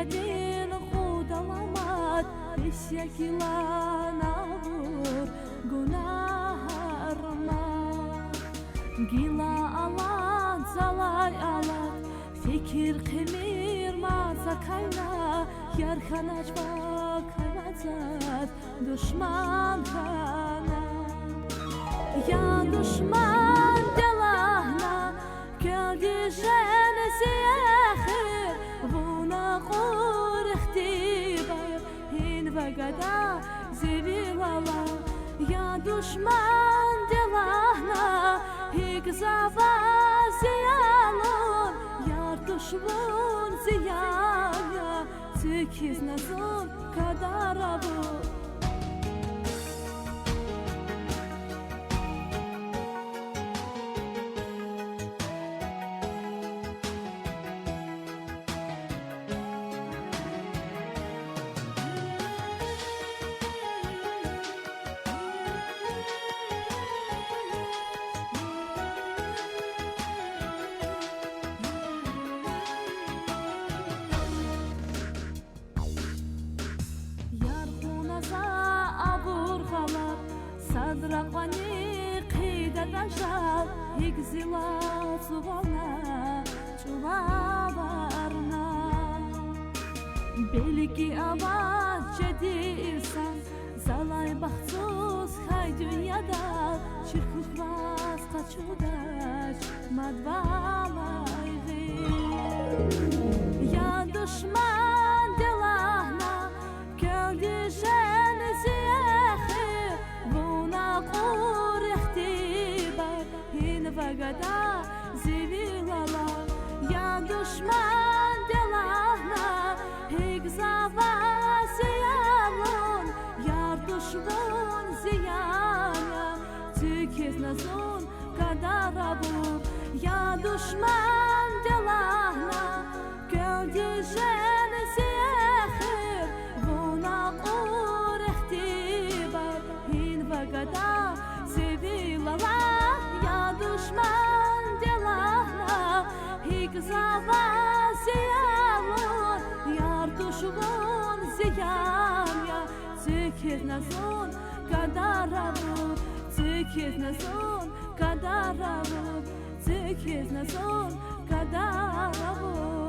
Yedin kudalamat Beşyakilana vur Günahlarıma Gila alan zalay alan Fikir kemir maza kayna Yarkan açma kaynazat Düşman kana Ya düşman delahna Geldi jenesi ahir Buna kur ihtibar Hin ve gada zivilala Ya düşman delahna Hik zava ziyalun Yar düşman ziyaya Sekiz nazım kadar abu Sadraqani qida dajal Higzila suvalna çuvalarna Belki avaz cedirsan Zalay baxtsuz hay dünyada Çirkuh vas qaçudaş madvalaydı Ya düşman delahna Geldi jenesi Qur ihtibar hin ve gada zivilala Ya düşman delahna Hik zava ziyalun Yar düşman ziyana Tükiz nazun kadar abu Ya düşman delahna Geldi jenesi ahir Buna qur ihtibar hin ve gada zivilala Ya düşman delahna Hik zava ziyalun Yar düşman ziyanya Tükiz nazun kadar abu Tükiz nazun kadar abu Tükiz nazun kadar abu